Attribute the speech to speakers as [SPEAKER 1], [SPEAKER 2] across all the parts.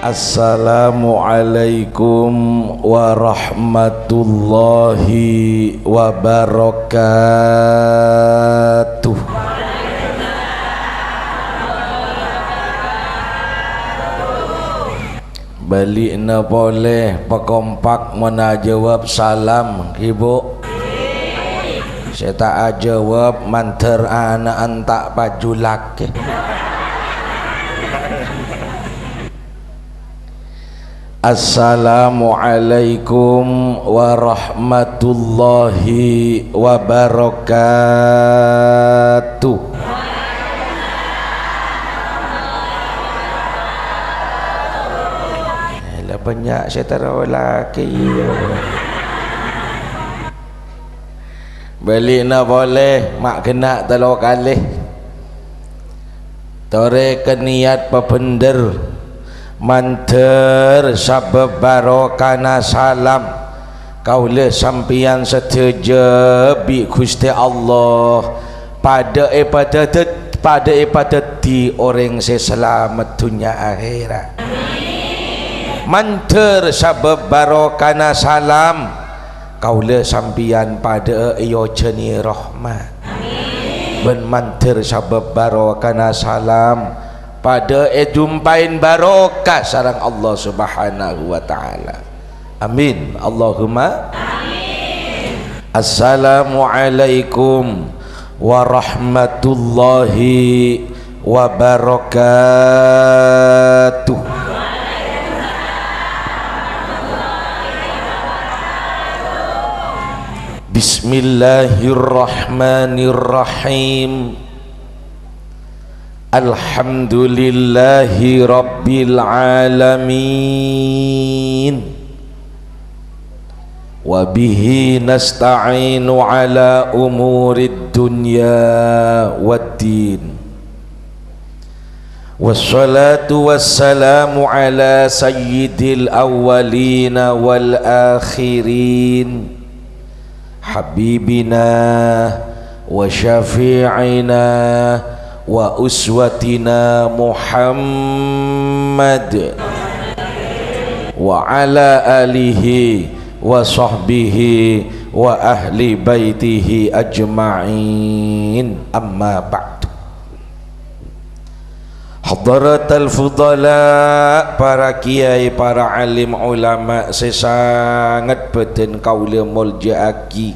[SPEAKER 1] Assalamualaikum warahmatullahi wabarakatuh. Balik na boleh pekompak mana jawab salam ibu. Saya tak jawab manter anak antak baju laki. Assalamualaikum warahmatullahi wabarakatuh. Yalah banyak saya taruh laki. Balik nak boleh mak kena telur kali. Tore ke niat pepender manter sabab barokana salam kaula sampian setuju bi Gusti Allah pada di orang selamat dunia akhirat. Manter sabab barokana salam kaula sampian pada iyo jeni rahmat. Ben manter sabab barokana salam pada jumpain barokah sareng Allah Subhanahu wa taala. Amin. Allahumma amin. Assalamualaikum warahmatullahi wabarakatuh. Bismillahirrahmanirrahim. Alhamdulillahi rabbil alamin. Wa bihi nasta'inu ala umurid dunya waddin. Wassalatu wassalamu ala sayyidil awwalina wal akhirin. Habibina wa syafi'ina wa uswatina Muhammad wa ala alihi wa sahbihi wa ahli baitihi ajma'in. Amma ba'du. Hadaratul fudala, para kiai, para alim ulama, sesangat beten kaula muljaaki.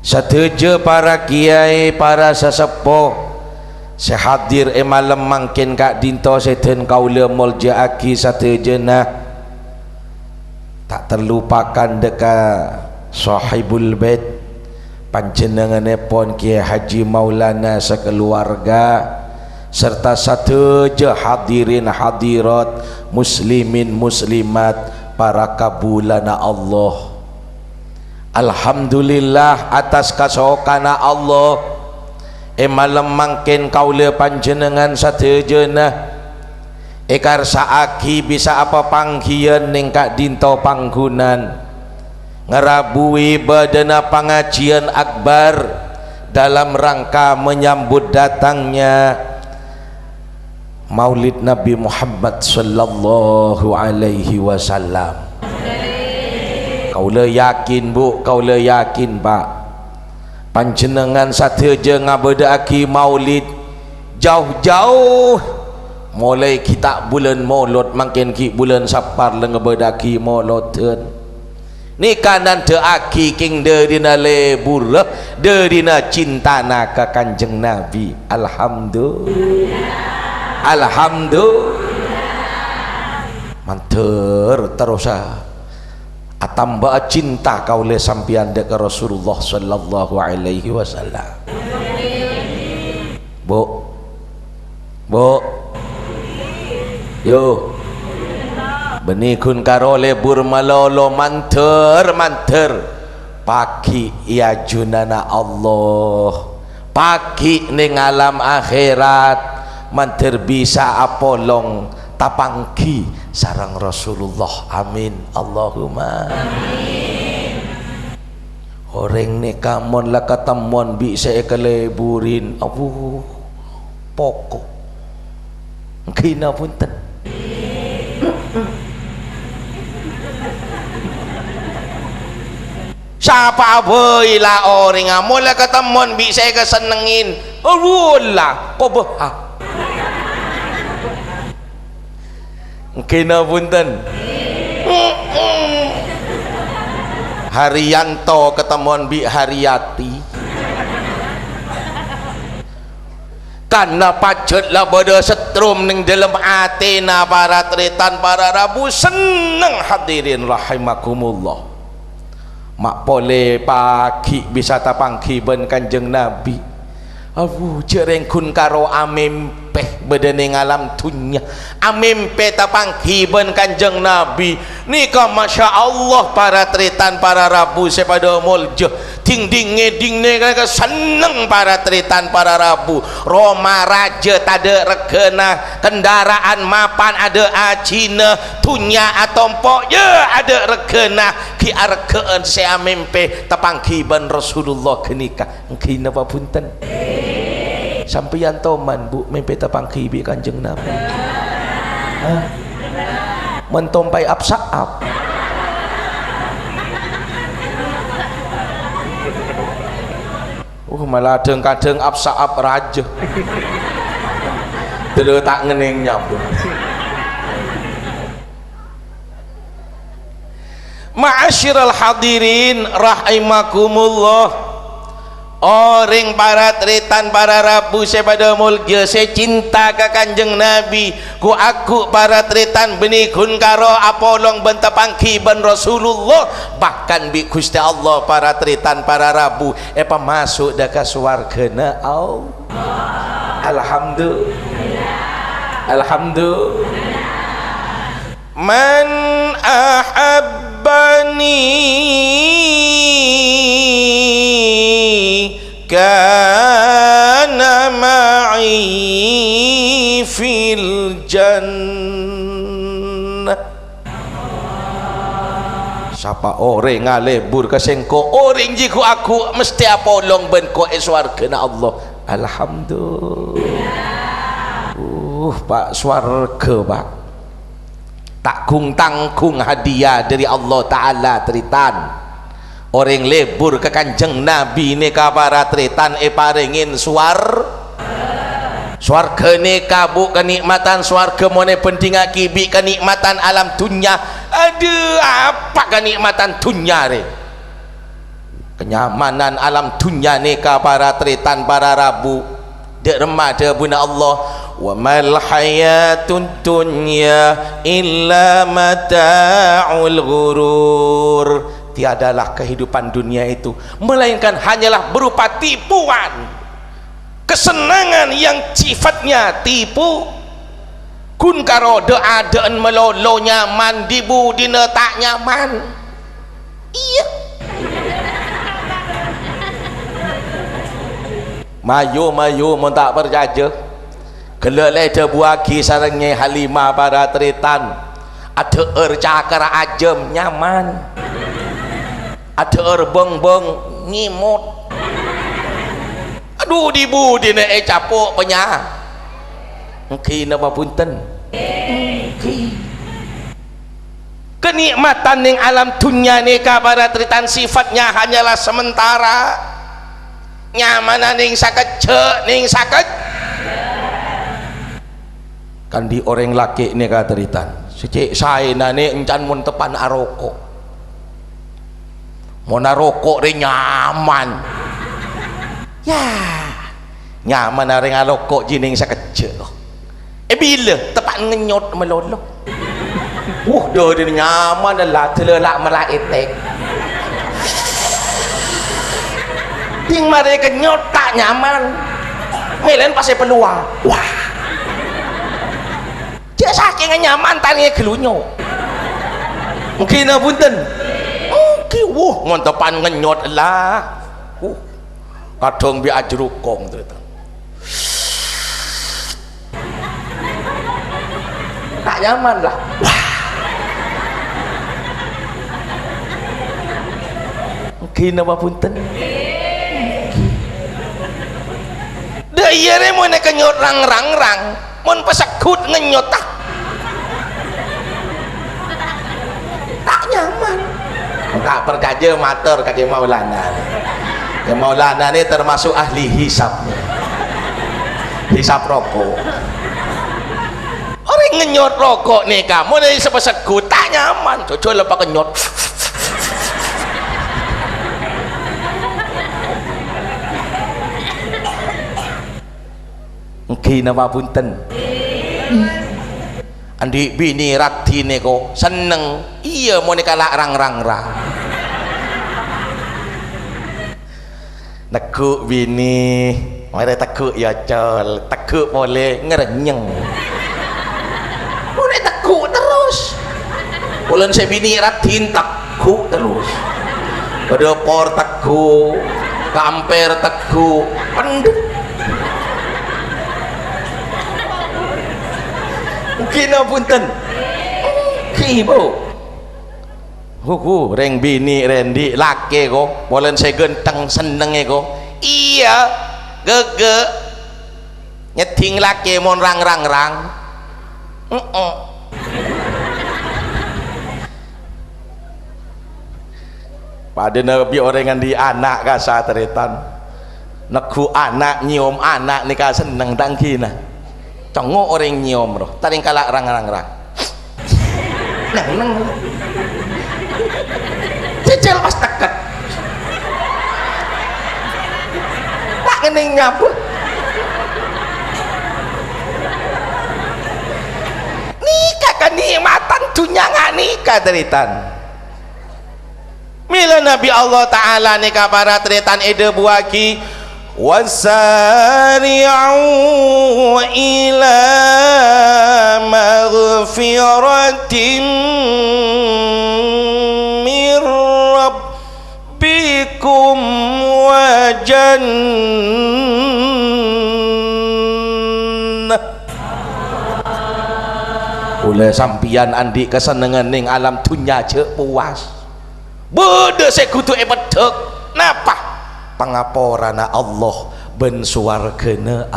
[SPEAKER 1] Sateja para kiai, para sesepuh sehadir malam mangkin kak dinto seten kaula muljaaki satejenah. Tak terlupakan dekat sahibul bait panjenenganipun Kiai Haji Maulana sekeluarga serta sateja hadirin hadirat muslimin muslimat para kabulana Allah. Alhamdulillah atas kasokana Allah malam mangkin kaula panjenengan satejenah ekar saaki bisa apa panggian ning kak dinto panggunan ngerabui badana pengajian akbar dalam rangka menyambut datangnya Maulid Nabi Muhammad sallallahu alaihi wasallam. Kaula yakin bu, kaula yakin pak, panjenengan sateja ngabedaki maulid jauh-jauh mulai kita bulan Maulud makin ki bulan Safar lengebedaki mauludun ni kanan de aki king de dina lebur de dina cintana ka Kanjeng Nabi. Alhamdulillah, alhamdulillah. Manter terus tambah cinta kaula sampian dek Rasulullah sallallahu alaihi wasallam. Bu yo benikun karo lebur malolo manter pagi ya junana Allah pagi ning alam akhirat manter bisa apolong tapangki sarang Rasulullah. Amin. Allahumma amin. Orang ni kamon lah ketemuan bisa keleburin abu pokok kina punten siapa boy lah orang mula ketemuan bi saya kesenengin lah kok bah kena punten Haryanto ketemuan bi Haryati karena pacet lah pada setrum ning dalam Athena para tretan para rabu seneng hadirin rahimakumullah mak boleh pagi bisa tapangki ben kanjeng Nabi abu jerengkun karo amempeh bedene ngalam dunya amempeh tapangki ben kanjeng Nabi nika masya Allah para tretan para rabu sepada muljo ding ding ngeding nega seneng para tretan para rabu Roma raja tada regena kendaraan mapan ada acina dunya atompok ya ada regena ki arkeun se amempeh tapangki ben Rasulullah kenika ngkina apa punten sampeyan toman bu mempeh tapangki bi kanjeng Nabi mentompai apsaap malah kadang-kadang apsaap raja terus tak ngening nyambung ma'asyiral hadirin rahimakumullah orang para tretan para rabu sepada mulja saya cinta ke kanjeng Nabi ku aku para tretan benikun karo apolong bentapangki ben Rasulullah bahkan bi Gusti Allah para tretan para rabu apa masuk dah ke swargana Allah alhamdulillah alhamdulillah man ahabbani kana ma'i fil jannah siapa orang ngalebur ke sengko orang jiku aku mesti apolong ben ko swargana Allah alhamdulillah pak swarga pak takung tanggung hadiah dari Allah Ta'ala tritan orang lebur ke kanjeng Nabi ni para tretan paringin swarga ni kabu kenikmatan swarga mone penting akibi kenikmatan alam dunya ada apa kenikmatan dunya re kenyamanan alam dunya ni para tretan para rabu dek remada buna Allah wa mal hayatud dunya illa mata'ul ghurur tiadalah kehidupan dunia itu melainkan hanyalah berupa tipuan kesenangan yang sifatnya tipu kun karo deadaan melolo nyaman dibu dina tak nyaman iya mayu mun tak percaya keleleh de buaki sarengnya Halimah para tretan ada cakar ajem nyaman ada beng-beng ngimut aduh dibu dina capuk penya mungkin apa punten kenikmatan yang alam dunia ni para tretan sifatnya hanyalah sementara nyamanan ning sakece ning saket kan di orang laki ni tretan secik saena ni encan mun tepan aroko mau narokok re nyaman ya nyaman re ngalokok jining sakece bila tepat ngenyot melolo dah dia nyaman dah telelak melaitek ting mari kenyot tak nyaman melen pasai peluang wah dia saking nyaman tanya gelunyo mungkin punten wah ngontepan ngenyot lah kadang bi ajrukong tu tak nyaman lah wah mungkin apa punten dah iya ni mau nak kenyot rang-rang-rang mau pesekut ngenyot tak tak perkaja matur kaki Maulana. Ya Maulana ni termasuk ahli hisab, hisab rokok. Orang ngenyot rokok ni kamu dari sepeseku tak nyaman, cocok lepas kenyot. Mungkin apa punten. Andi bini rati ni ko seneng iya mau nikalak rang nekuk bini mari tekuk ya col tekuk boleh ngerenyeng boleh tekuk terus bulan saya bini ratin tekuk terus pada por tekuk kamper tekuk pendek mungkin punten kibo huku reng bini rendi laki ko bolen saya genteng seneng ko iya gege nyeting laki mon rang pada nabi orang di anak kasa teretan neku anak nyium anak nikah seneng tangkina congok orang nyium roh taring kalak rang neng cecel pas teket tak ngening nyabut nikah kenikmatan dunia nggak nikah teritan mila Nabi Allah Ta'ala nikah para teritan ide buaki wasari'u ila maghfiratin min rabbikum wa jannah oleh sampian andi kesenengan ning alam dunya cek puas beda sekutu bedek napa pangaporana Allah ben suargana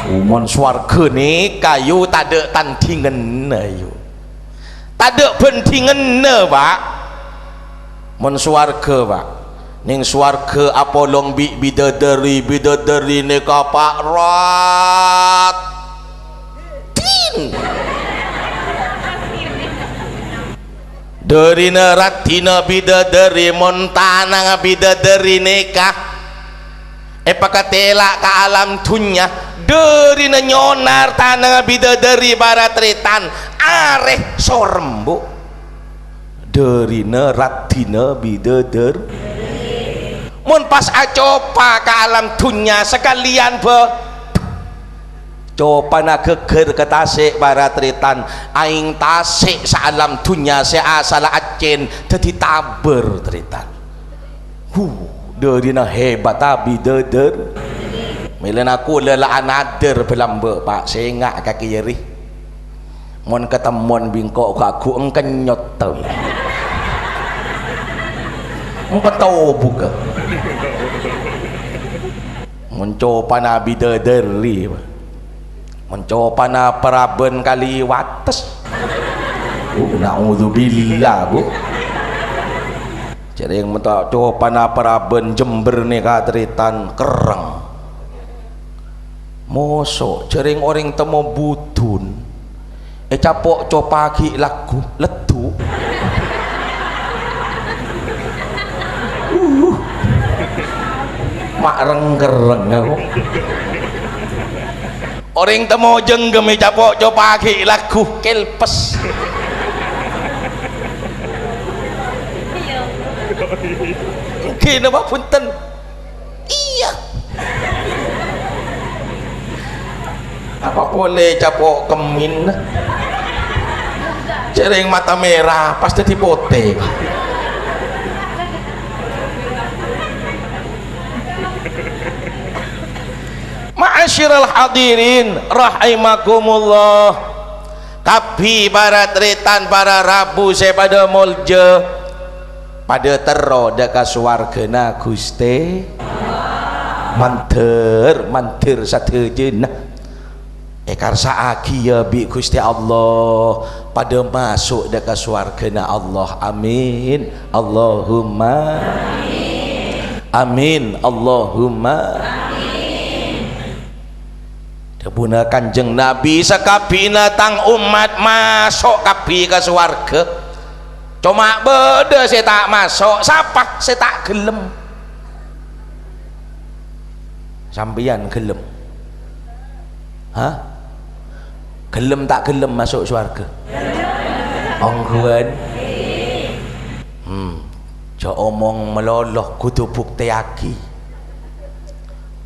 [SPEAKER 1] umon suarga ni kayu tak ada tandingan ayu tak ada bandingan pak mon suarga pak ning suarga apa long bidadari ni kapak rat tin derina ratina bidadari montana bidadari nikah pakatela ke alam dunya derina nyonar tanah bidadari baratretan areh sorembo derina ratina bidadari mun pas acopa ke alam dunya sekalian copana geger ke tasik baratretan aing tasik salam dunya seasala acen dadi taber tretan derina hebat abi deder milen aku lelah anader belamba pak sengak kaki jerih mon ketemuan bingkok aku engkenyot tau engkau tahu buka mencoba nabi dederi mencoba na peraben kali wates na'udzubillah bu jadi yang mentok coba na peraben Jember ni kateritan kereng mosok jering orang temu butun capok copaki lagu letu mak reng-kereng aku orang temu jenggem capok copaki lagu kelpes kena apa punten iya apa boleh capok kemin jering mata merah pasti dipote ma'asyiral hadirin rahimakumullah kapi barat retan para rabu saya pada molje pada tero deka suargana Gusti manter satu jenah karsa aki ya bi Gusti Allah pada masuk dekat syurga na Allah. Amin Allahumma amin Allahumma amin. Debuna Kanjeng Nabi sakabina tang umat masuk kapi ke syurga. Cuma beda saya tak masuk, siapa saya tak gelem. Sampeyan gelem? Hah? Gelem tak gelem masuk syurga? Ongguan jo omong meloloh kudu bukti aki.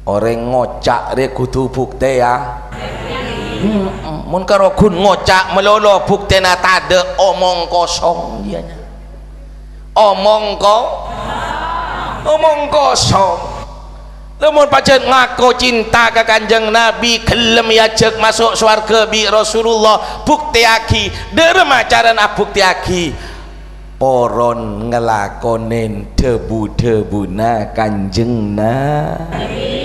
[SPEAKER 1] Orang ngocak dia kudu bukti ya. Mun karo kun ngocak meloloh bukti na tade omong kosong dianya. Omong kosong. Lamun pancen ngaku cinta ke Kanjeng Nabi, gelem yajek masuk swarga bi Rasulullah, bukti aki dermacaran bukti aki poron ngelakonen debu-debuna Kanjeng Nabi.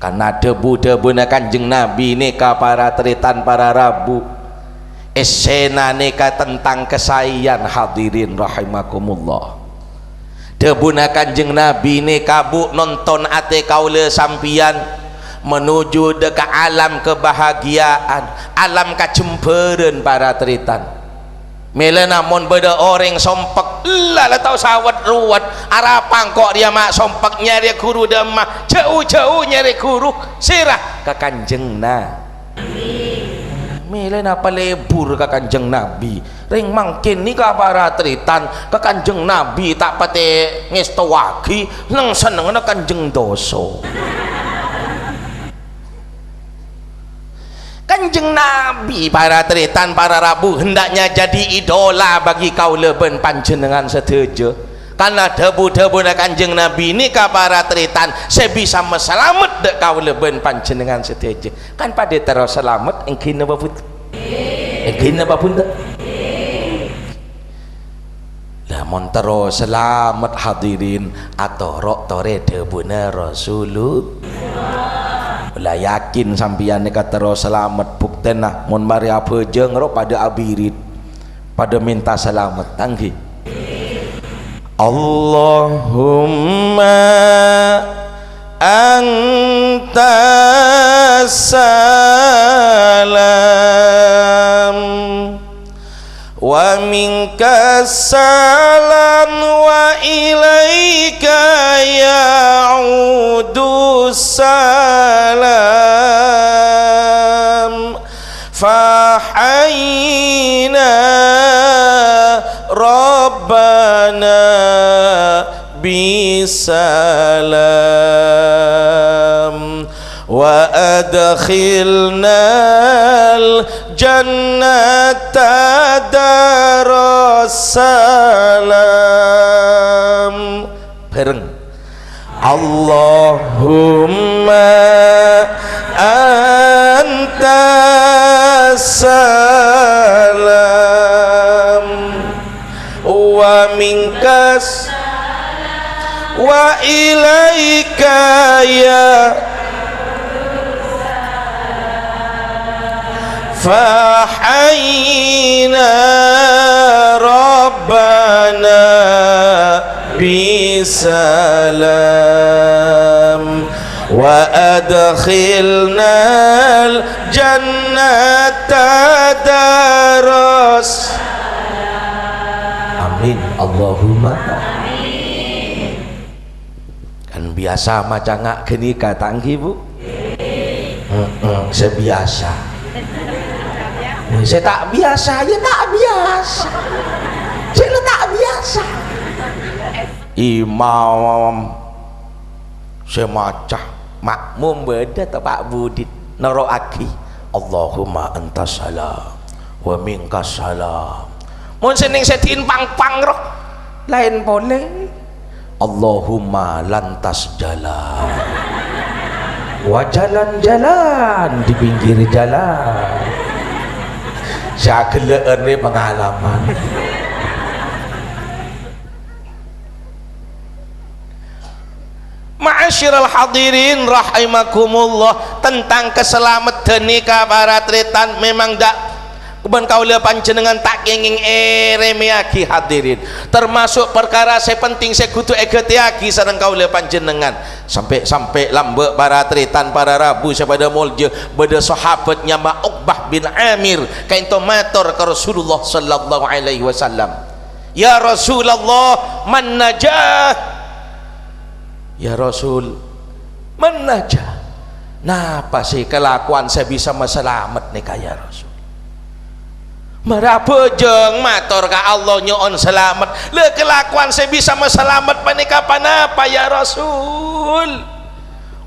[SPEAKER 1] Karena debu-debuna Kanjeng Nabi neka para teritan para rabu esena neka tentang kesayangan hadirin rahimakumullah. Debuna Kanjeng Nabi ni kabuk nonton ate kaula sampian menuju dekat alam kebahagiaan, alam kacemperan para teritan. Mela namun beda orang sompek lah tahu sawat ruwat arapang kok dia mak sompek nyari guru demah jauh-jauh nyari guru sirah ke Kanjeng Nabi. Mila napa lebur ke Kanjeng Nabi ring mangkin ni ka para teritan ke Kanjeng Nabi tak pate ngestowaki nang seneng na Kanjeng doso. Kanjeng Nabi para teritan para rabu hendaknya jadi idola bagi kaula ben panjenengan setuju. Karena debu-debu na Kanjeng Nabi ni ka para teritan saya bisa meselamat dek kaula ben panjenengan setuju. Kan pada terus selamat engkin apa pun engkin apa pun lah mon terus selamat hadirin atau rok tore debu na Rasulullah lah yakin sampian ni kata terus selamat bukten lah mon mari apa jeng rok pada abirit pada minta selamat tanggi Allahumma anta salam wa minka salam wa ilaika ya'udu salam fahayna Rabbana bisalam wa adkhilnal jannata darussalam bareng Allahumma anta salam wa minkas wa ilaika ya fahayna Rabbana bisalam wa adkhilnal jannata daros. Amin Allahumma amin. Kan biasa macam ngak geni kata angki bu sebiasa saya tak biasa ya tak biasa saya tak biasa imam semacam makmum beda tak Pak Budit naro aki Allahumma antas salam wa minkas salam mun seneng setin pang-pang roh lain boleh Allahumma lantas jalan wa jalan-jalan di pinggir jalan saya kelaan ni pengalaman Ma'asyiral hadirin rahimakumullah, tentang keselamatan nikah para tretan memang dak kuban kaula panjenengan tak kenging remeaki hadirin, termasuk perkara saya penting saya kutu eketiaki sareng kaula panjenengan sampai lambek para tretan para rabu sepada mulja beda sahabat nyama Uqbah bin Amir kain to matur ke Rasulullah sallallahu alaihi wasallam, ya Rasulullah man najah, ya Rasul man najah, napa sih kelakuan saya bisa meselamet nih kaya Rasul? Berapa jeng matur ka Allah nyoon selamat, le kelakuan saya bisa meselamet panika panapa ya Rasul?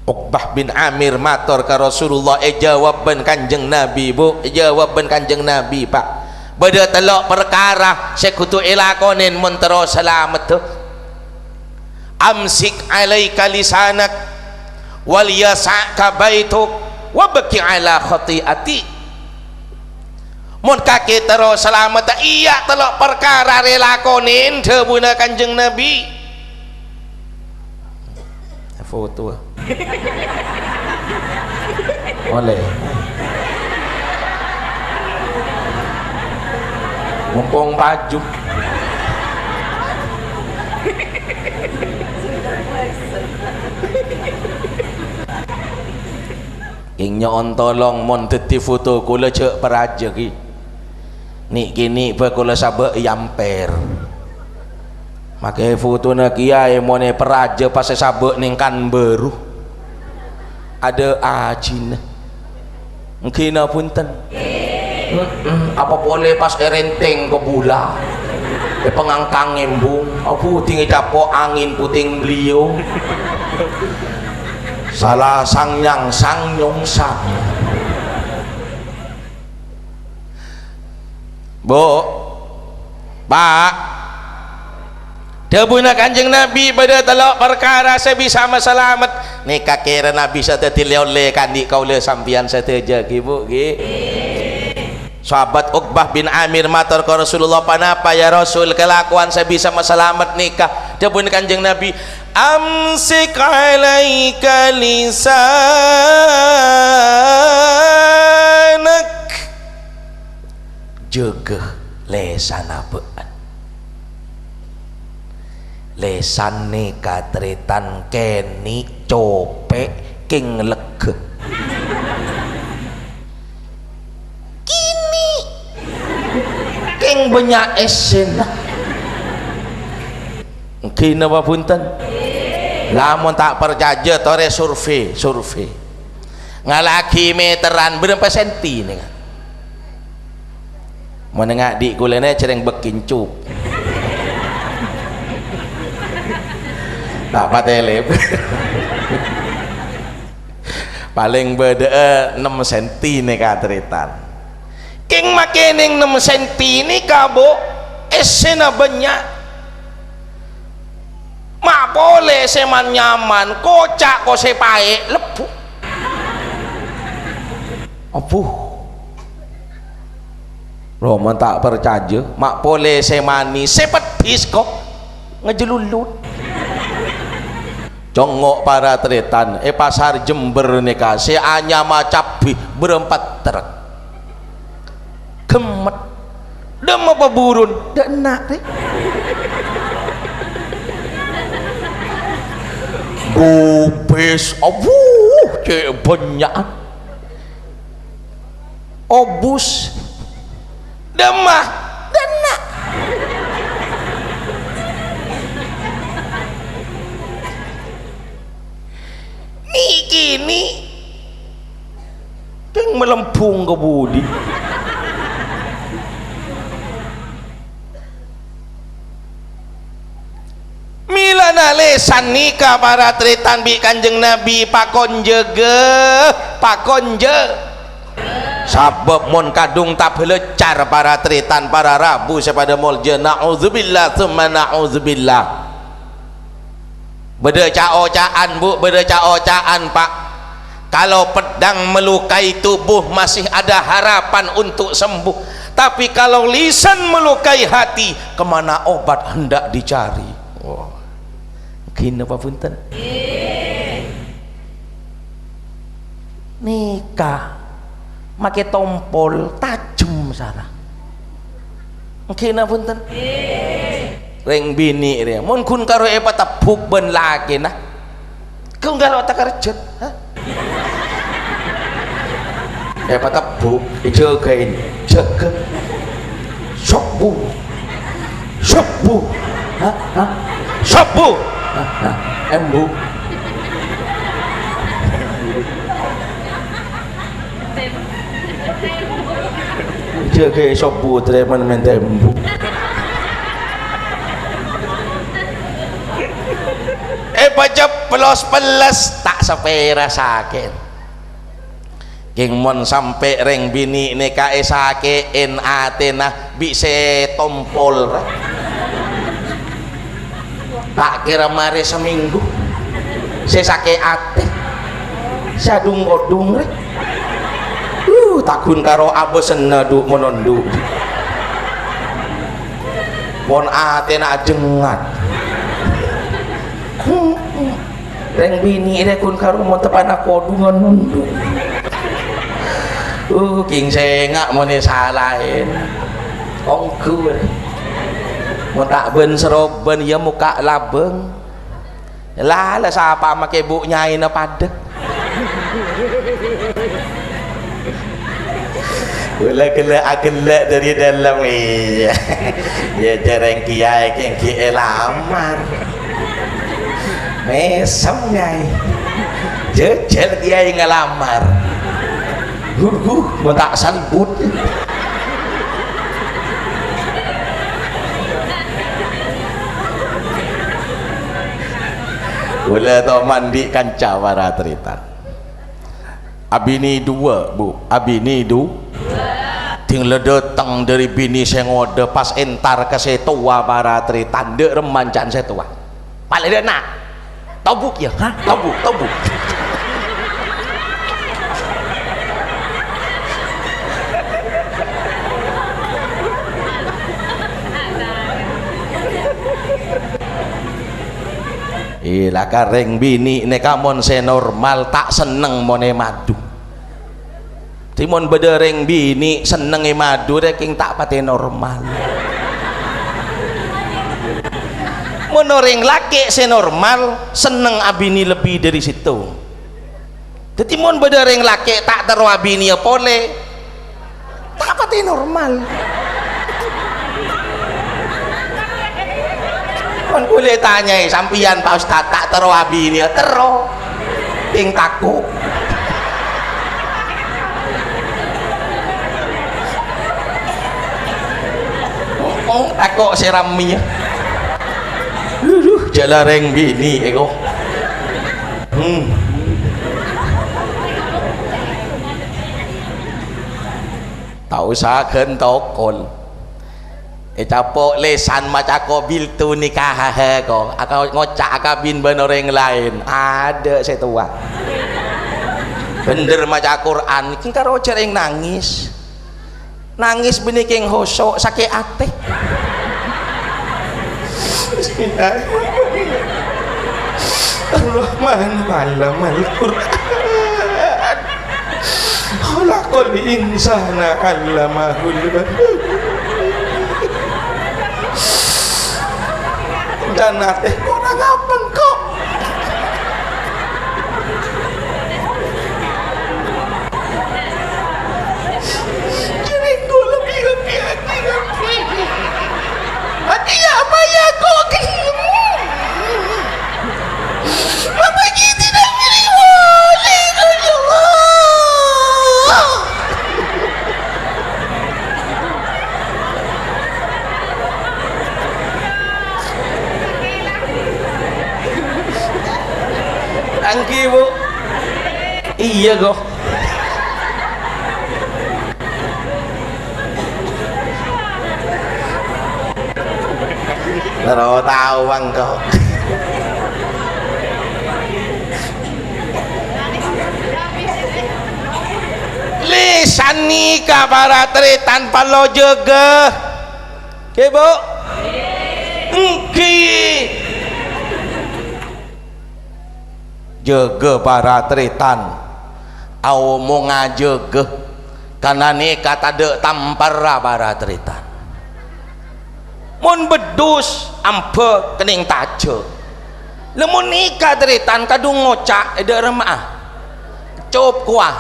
[SPEAKER 1] Uqbah bin Amir matur ka Rasulullah, jawaban kanjeng Nabi bu, jawaban kanjeng Nabi pak, beda telok perkara saya kutu ilakonin mentero selamat tu. Amsik alaika lisanak wal yasa'ka baituk wabki ala khati'ati. Mun kaki terus selamat iya telok perkara relakonin tebuna kanjeng Nabi. Foto boleh mumpung baju ingnya on tolong mon teti foto kula cek peraja ki ni kini pa kula sabe yamper make foto na kiai mone peraja pas sabe ning kan baru ada ajin mungkin punten apa boleh pas erenteng ke bula pengangkang embung apa tinggi capok angin puting beliau salah sang nyang sang nyongsang bu pak debuna kanjeng Nabi pada telok perkara saya bisa meselamet nikah kira Nabi sateti leole kandi kaula sampian sateja ki bu ki sahabat Uqbah bin Amir matur ka Rasulullah panapa ya Rasul kelakuan saya bisa meselamet nikah debuna kanjeng Nabi amsik alaika lisanak jaga lesan apaan lesan nikah tretan keni copek king lega kini king banyak esen mungkin apa punten lamun tak percaya tore survei ngalaki meteran berapa senti nih menengah di kulene cereng bekincup tak patelep paling beda 6 cm nih katretan king makening 6 cm ini kabo esena banyak mak boleh seman nyaman kocak kok sepae lepu apuh Roman tak percaya mak boleh semani sepetis kok ngejelulut congok para tretan pasar Jember neka se anya macapi berempat truk kemet dem apa burun denak deh gubes abuh cek banyak obus demah denak kini yang melempung ke budi milana lesan nikah para tretan bi kanjeng Nabi pakon jege sabab mon kadung tak belecar para tretan para rabu sepada mulja na'udzubillah thumma na'udzubillah beda cao-caan bu beda cao-caan pak kalau pedang melukai tubuh masih ada harapan untuk sembuh tapi kalau lisan melukai hati kemana obat hendak dicari. Wah, gini apa punten nikah make tompol tajem sarah mungkin punten reng bini dia mun kun karo epa tepuk ben lagi nah kau galo tak kerjet ha epa tepuk ijagain jaga sobu ha sobu embu jaga sobu treman mente embu baca pelos tak sepera sakit king mon sampai reng bini neka esake en atena bisa tompol tak kira mari seminggu saya sakit ate sadung odung rek takun karo abosen nadu monondu mon atena jengat reng bini rekun karo mau tepan aku dungan nundu king sengak mau salahin ongku mau tak ben seroben ya muka labeng lah siapa make bu nyai na pada gula agak dari dalam iya ya jarang kiai lamar mesem nyai jejel kiai ngelamar mau tak salbut boleh tau mandi kanca para teritan abini dua bu abini tinggal datang dari bini saya ngode pas entar ke setua para teritan dek remancan setua paling dia nak tabuk ya ha tabuk ilah kareng bini neka mon se normal tak seneng mone madu timon bedereng bini seneng madu reking tak pate normal monoreng laki se normal seneng abini lebih dari situ jadi mon bedereng laki tak taruh abini ya pole tak pate normal kon boleh tanya sampian Pak Ustaz tak taruh abini ya taruh ting takut takut serami ya jalareng bini ego tahu saken tokol capok lesan maca kobil tu nikah ko akau ngocak kabin benoreng lain ada saya tua bener maca Quran king karo cereng nangis bini king hosok sakit ate Ar-Rahman malam Al-Quran khalaqal insana 'allamahul dan teh orang apa kok jadi gue lebih hati apa ya kok apa gitu tidak pilih boleh Angki bu iya kok tahu bang kok lisan nikah para tri tanpa lo jaga ke bu engki jaga para tritan au mau ngajegeh karena nikah tade tampara barataritan mun bedus ampe kening taje lemun nikah taritan kadung ngocak eda remah cop kuah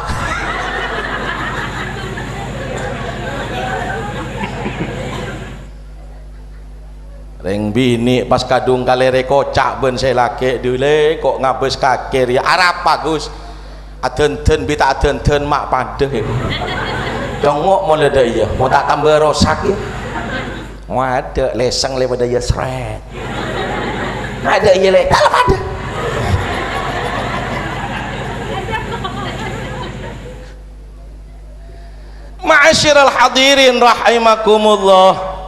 [SPEAKER 1] reng bini pas kadung kalere kocak ben saya laki dule kok ngabes kakir ya arap bagus aden-den bita aden-den mak padeh dongok mau leda iya mau tak tambah rosak ya waduh leseng lepada ya seret ada iya le dalam ada ma'asyiral hadirin rahimakumullah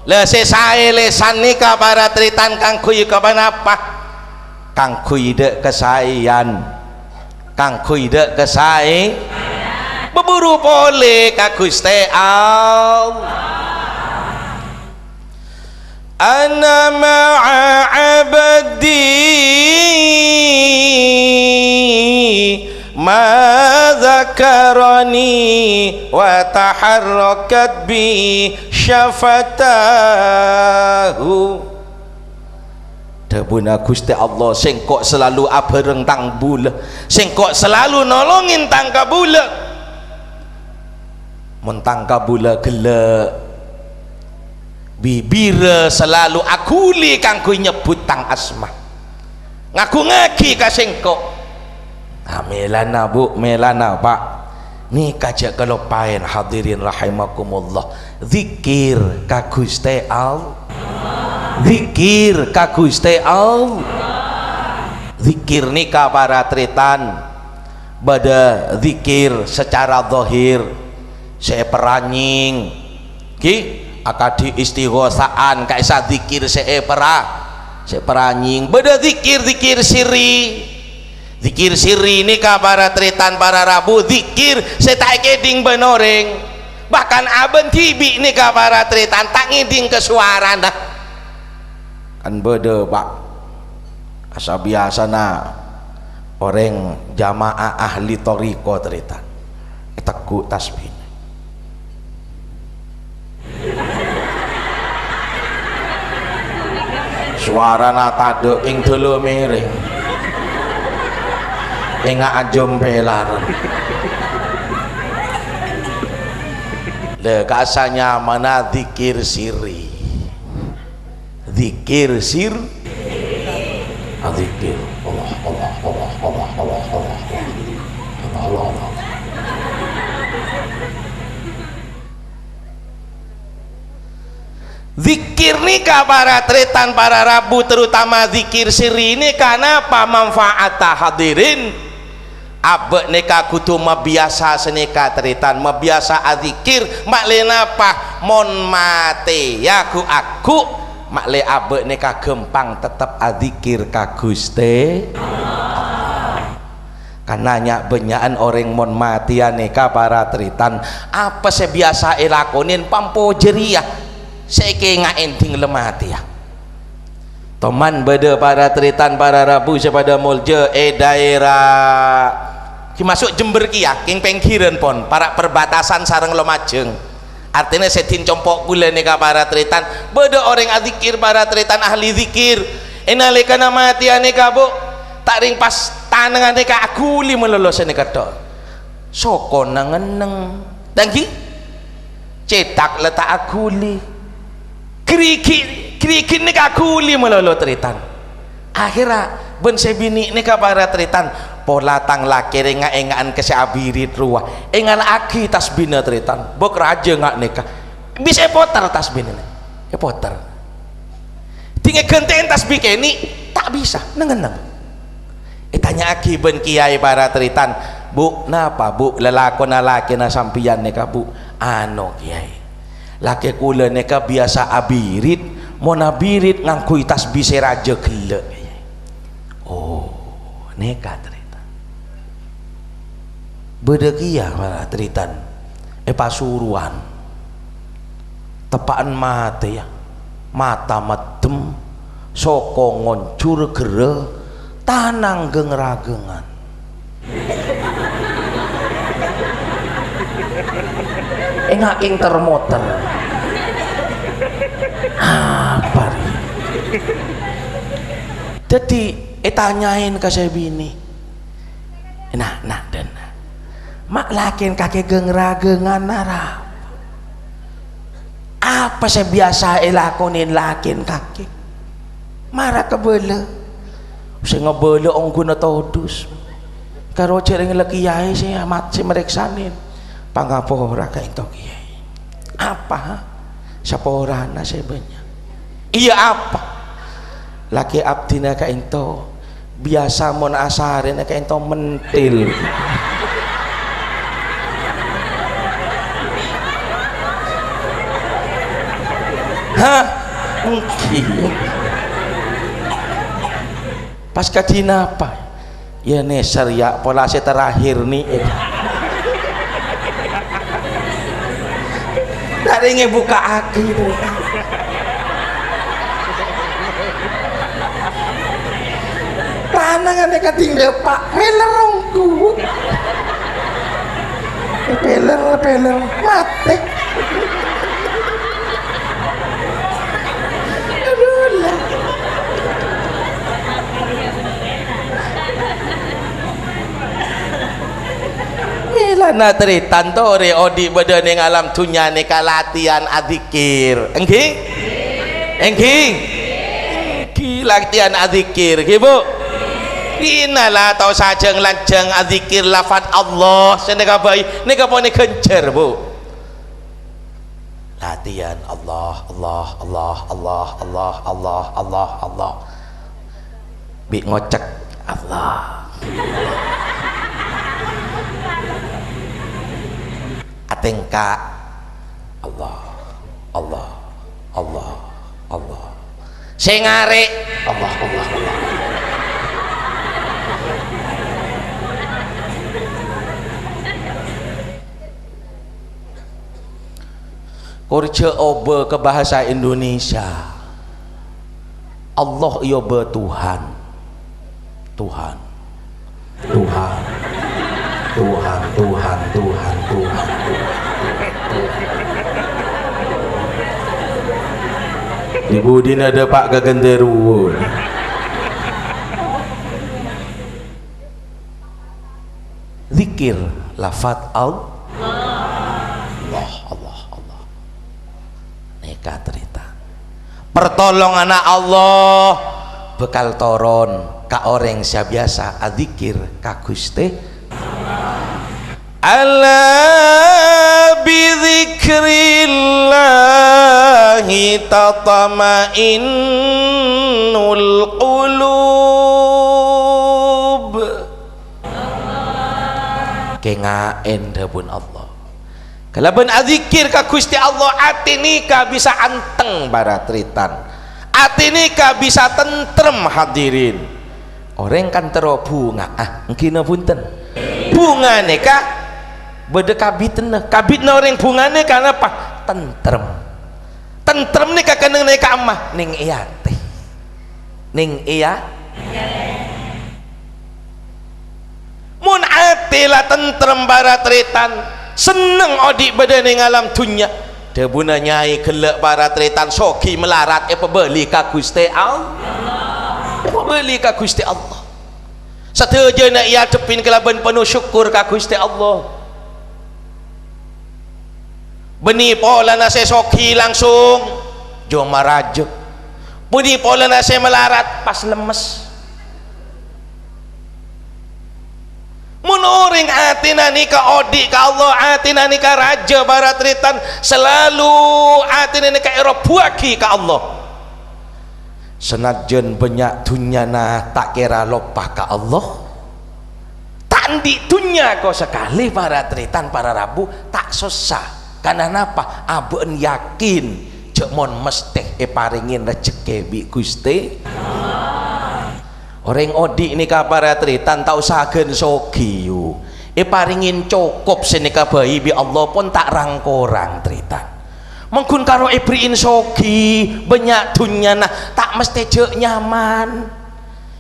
[SPEAKER 1] lah sesai lesan nikah para tritan kang kuy kapan apa kang kuy dek kesayan kang kuy dek kesai berburu boleh ka Gusti Allah ana ma'a abdi ma zakarani wa taharrakat bi syafatahu dabuna Gusti Allah sing kok selalu abareng tang bula sing kok selalu nolongin tang kabula mun tang kabula gelek bibira selalu akuli kanggo nyebut tang asma ngaku ngaki ka sing kok melana bu melana pak nih kaja kalau paen hadirin rahimakumullah zikir ka Gusti Allah zikir ka Gusti Allah zikir nikah para tritan bada zikir secara zahir saya peranying ki akadi istighosaan kaisa zikir saya peranying bada zikir siri zikir siri nikah para tritan para rabu zikir setai keding benoreng bahkan aben tibi nikah para tritan tak ngiding ke suara dah kan beda pak asa biasa na orang jamaah ahli toriko tritan teku tasbih suara na tade ing telu miring enggak ajom pelaran le kasanya mana zikir siri zikir sir zikir Allah Allah Allah Allah Allah Allah Allah Allah zikir nikah para tretan para rabu terutama zikir siri ini karena apa manfaatah hadirin abek neka kutu mabiasa senika teritan mabiasa azikir maklena apa mon mate ya aku makle abek neka gempang tetap azikir ka Gusti kananya benyaan orang mon mati neka para teritan apa sebiasa elakonin pampo jeriah seke ngaending lemati ya teman beda para teritan para rabu sepada mulja daerah masuk Jember kia king pengkiran pon para perbatasan sareng Lumajeng artinya setin compok gula neka para teritan beda orang azikir para teritan ahli zikir enalika nama mati neka bu tak ring pas tanengan neka akuli melolos neka tok soko nangeneng dangki cetak letak akuli krikit neka akuli melolos teritan akhirnya ben sebini neka para teritan pola tang laki renga engaan keseabirit ruah engan aki tasbina teritan bok raja ngak neka bisa poter tasbina poter tinggal genten tasbih keni tak bisa nengeneng tanya aki ben kiai para teritan bu napa bu lelakon laki na sampian neka bu ano kiai laki kula neka biasa abirit mau nabirit ngangkui tasbih seraja gele oh neka bedekia para teritan pasuruan tepaan mate ya mata medem soko ngoncur gere tanang gengragengan ngaking termoter apa nih jadi tanyain ke saya bini nah dan mak lakin kakek gengra-gengan narap apa saya biasa lakonin lakin kakek marah kebele saya ngebele ong guna todus karo cereng laki yai saya amat si mereksanin pangapora ka ento kiai apa saporana saya banyak iya apa laki abdina ka ento biasa mon asarin ka ento mentil hah mungkin pas kadina apa ya neser ya pola saya terakhir nih dari ngebuka aki panangan mereka tinggal pak melerongku peler mati Milana teritan to re odi badan yang alam dunya ne latihan adzikir engking latihan adzikir nggih Bu inalah tau sajeng lanjeng adzikir lafaz Allah seneka bayi nika pone kencer Bu latihan Allah bi ngocek Allah atengka Allah sengare Allah kurce obe ke bahasa Indonesia Allah iya be Tuhan di budin ada Pak Gagenderuwo zikir lafaz Allah neka cerita pertolongan Allah bekal toron ka orang sia biasa adzikir ka Gusti ala bidzikrillahi tatma'innul qulub kengaen dapun Allah kalaban adzikir ka Gusti Allah ati nika bisa anteng baratritan ati nika bisa tentrem hadirin orang kan tero bunga engkina punten bunga nika bede kabitna orang bungane karena apa tentrem nika keneng nika amah ning iya teh ning iya mun ati lah tentrem baratritan seneng odik bede ning alam dunya debuna nyai gelek baratritan soki melarat pebeli ka Gusti Allah pebeli ka Gusti Allah sateja na iya tepin kelaban penuh syukur ka Gusti Allah beni pola na soki langsung jo marajo beni pola na melarat pas lemes munuring atina nika odi ka Allah atina nika raja baratritan selalu atina nika erobuaki ka Allah senajan banyak dunyana tak kira lopah ka Allah tak di dunya kau sekali baratritan para rabu tak susah karena napa aben yakin cek mon mesteh paringin rezeki bi Gusti orang odi ini kabaratritan tak usahakan sogi yu paringin cukup senika bayi bi Allah pun tak rangkorang tritan mengkun karo ibriin sogi banyak dunya nah tak mesti cek nyaman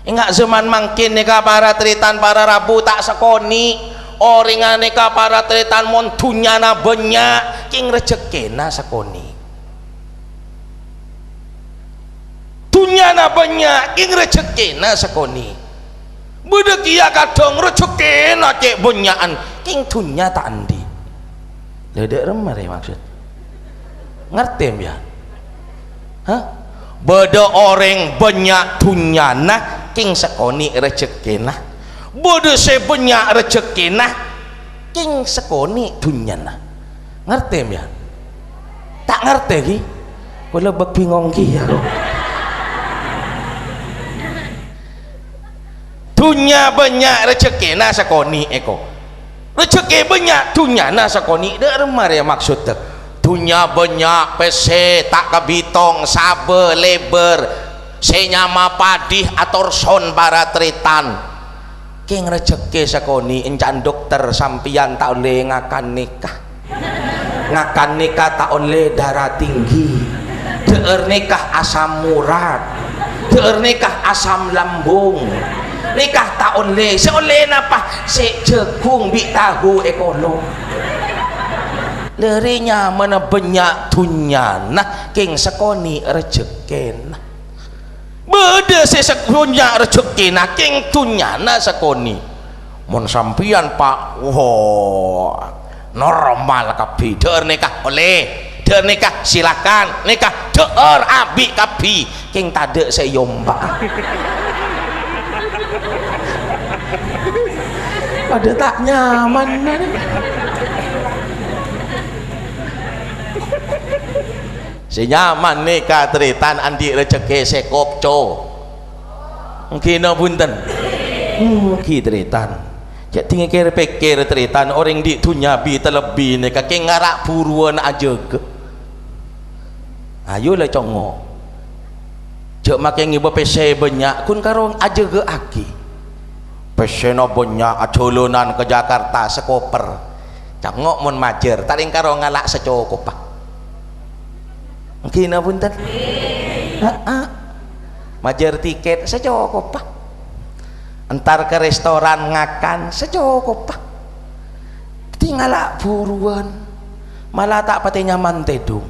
[SPEAKER 1] enggak zaman mangkin nika baratritan para rabu tak sekoni orang aneka para tretan mon dunyana banyak king rezekina sakoni, dunyana banyak king rezekina sakoni, bedekia kadang rezekina cek banyakan king dunya tak andi ledek remar ya maksud ngerti ya hah beda orang banyak dunyana king sakoni rezekina, bodoh sebanyak rezekina king sekoni dunyana, ngerti ya tak ngerti ki kula bingung ki ya dunya banyak rezekina sekoni eko rezeki banyak dunyana sekoni dak remar ya maksud tak dunya banyak pese tak kebitong sabe leber senyama padih ator son para tretan king rezeki sakoni encan dokter sampian tak oleh ngakan nikah tak oleh darah tinggi deur nikah asam urat deur nikah asam lambung nikah tak oleh seoleh napa jagung bi tahu ekolo lerinya mana banyak dunya nah king sakoni rezeki nah beda sesepunya rezeki nak king tunyana sakoni mon sampian pak wow normal kapi deur nikah oleh deur nikah silakan nikah deur abi kapi king tade sayomba pada tak nyaman senyaman nikah tretan andi rezeki sekopco mungkin punten mungkin tretan cak tinggal kira pikir tretan orang di dunia bi terlebih nikah ke ngarak buruan aja ke ayolah congok cak makin ngiba pese banyak kun karong aja ke aki pese no banyak acolonan ke Jakarta sekoper congok mon majer taring karong ngalak secokopah mungkin apa punten majer tiket secukup pak entar ke restoran ngakan secukup pak tinggal buruan malah tak pati nyaman tedung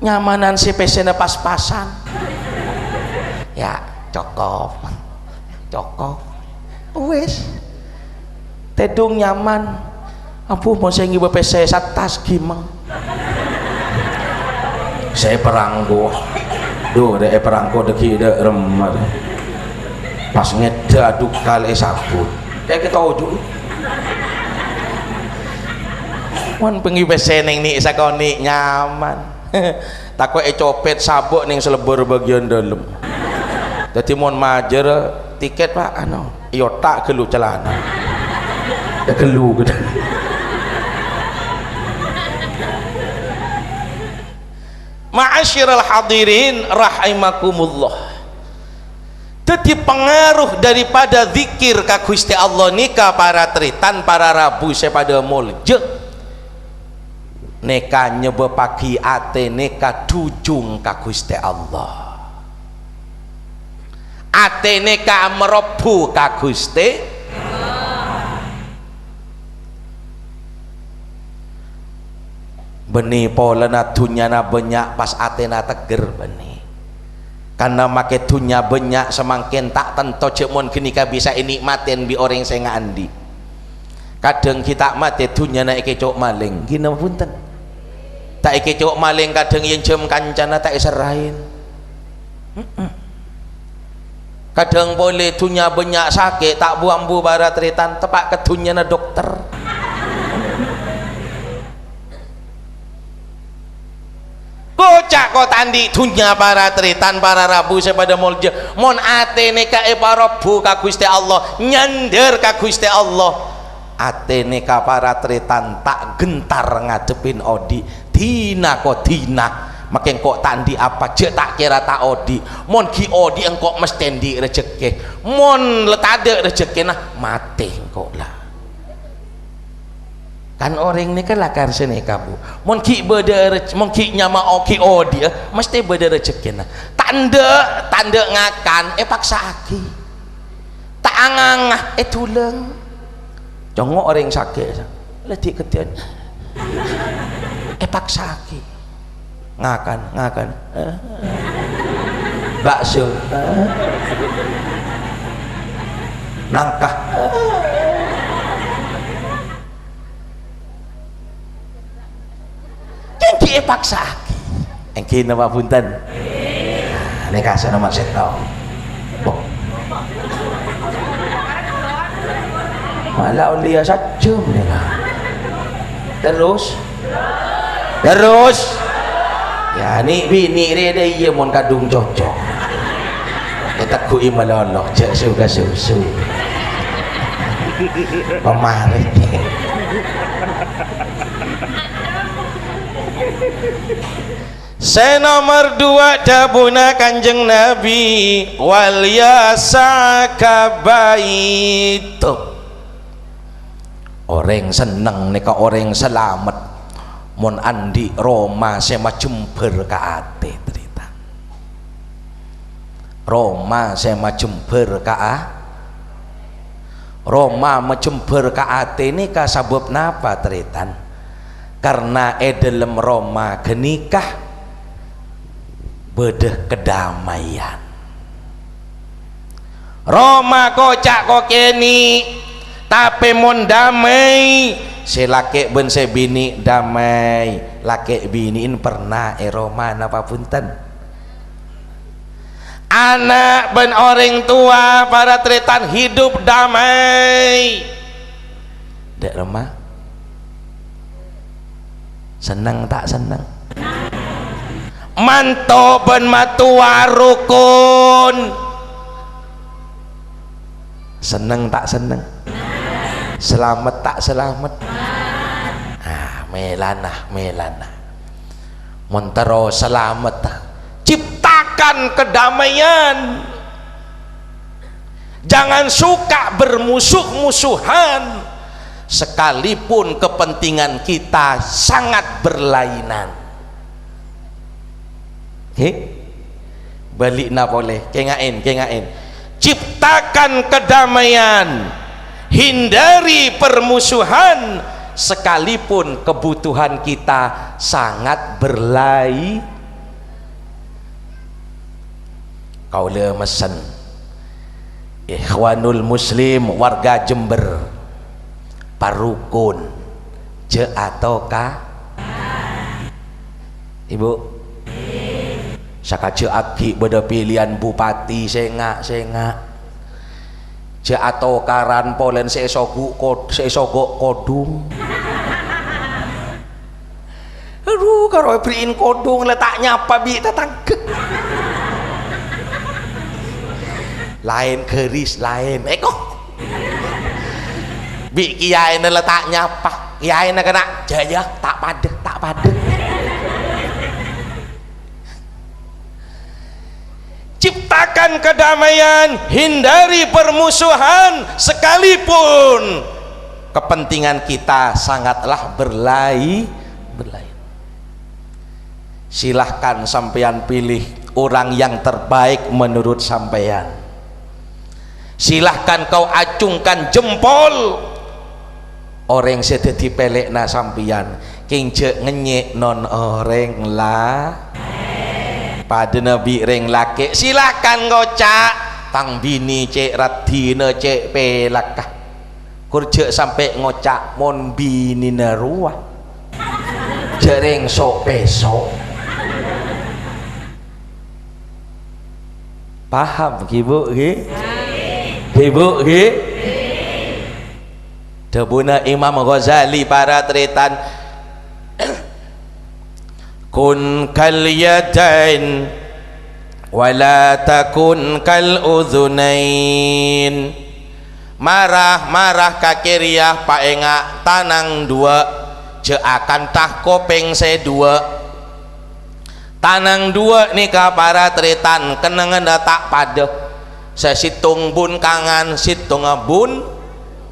[SPEAKER 1] nyamanan si pesena pas-pasan ya cokop wes tedung nyaman ampun mau saya ngiba pese satas gimang saya perangko duh deh perangko deki deh remar pas ngedaduk kali sabut kayak kita ujuk wan pengi pese neng ni sakoni nyaman takut copet sabuk neng selebur bagian dalam jadi mon majer tiket pak ano iota kelu celana kelu gitu ma'asyiral hadirin rahimakumullah jadi pengaruh daripada zikir ka Gusti Allah nika para tritan para rabu sepada mulje neka nyebepaki ate neka dujung ka Gusti Allah ate neka merobu ka Gusti benih polana dunyana banyak pas atena teger benih karena make dunya banyak semakin tak tentu cemon kenika bisa nikmatin bi orang saya ngandi kadang kita mati dunyana ikecok maling gini punten tak ikecok maling kadang yang jem kancana tak iserahin kadang boleh dunya banyak sakit tak buang bu barat retan tepak ke dunyana dokter kocak kok tandi dunya para tritan para rabu sepada mulja mon ate neka para bu ka Gusti Allah nyander ka Gusti Allah ate neka para tritan tak gentar ngadepin odi dina kok dina makin kok tandi apa je tak kira tak odi mon ki odi engkok mestendi rezeki mon letade rezeki nah mati engkok lah kan orang ni kan lakar sini kamu mungkin beda mungkin nyama oki dia mesti beda rezeki nah tanda ngakan paksa aki tak angangah tuleng jongok orang sakit letik ketian paksa ki ngakan bakso nangkah jadi paksa ki engki nama punten ini kasih nama setau malah ulia sajam terus ya ni bini dia iya mon kadung cocok kita kui meloloh cek suka susu pemarih nomor 2 dabuna Kanjeng Nabi wal yasakabait orang seneng nika orang selamat mon andi Roma sema jember ka ate cerita Roma sema jember ka Roma menjember ka ate ini ka sabab napa teritan karena dalam Roma genikah bedeh kedamaian Roma kocak kokeni tapi mon damai si laki ben si bini damai laki biniin pernah Roma napa punten anak ben orang tua para tretan hidup damai dek Roma senang tak senang manto ben matua rukun senang tak senang selamat tak selamat melanah montero selamat ciptakan kedamaian jangan suka bermusuh-musuhan sekalipun kepentingan kita sangat berlainan balik na boleh kengain ciptakan kedamaian hindari permusuhan sekalipun kebutuhan kita sangat berlai kaula mesen ikhwanul muslim warga Jember parukun je ataukah ibu sakace aki beda pilihan bupati sengak je atau karan polen seesogok kodung aduh karo beriin kodung letaknya apa bi tetangke lain keris lain kok bi kiai letaknya apa kiai kena jaya tak pada ciptakan kedamaian hindari permusuhan sekalipun kepentingan kita sangatlah berlai silahkan sampeyan pilih orang yang terbaik menurut sampeyan silahkan kau acungkan jempol orang sedeti pelekna sampeyan kince ngenyek non orang lah pada nabi reng laki silakan ngocak tang bini cek radina cek pelakah kurcek sampai ngocak mon bini naruah jereng sok besok paham ibu ibu debuna Imam Ghazali para tretan kun kal yadain wala takun kal udhunain marah kakiriah paenga tanang dua je akan tah kopeng sedua tanang dua nikah para tretan kenangan tak pada sesitung bun kangan situng bun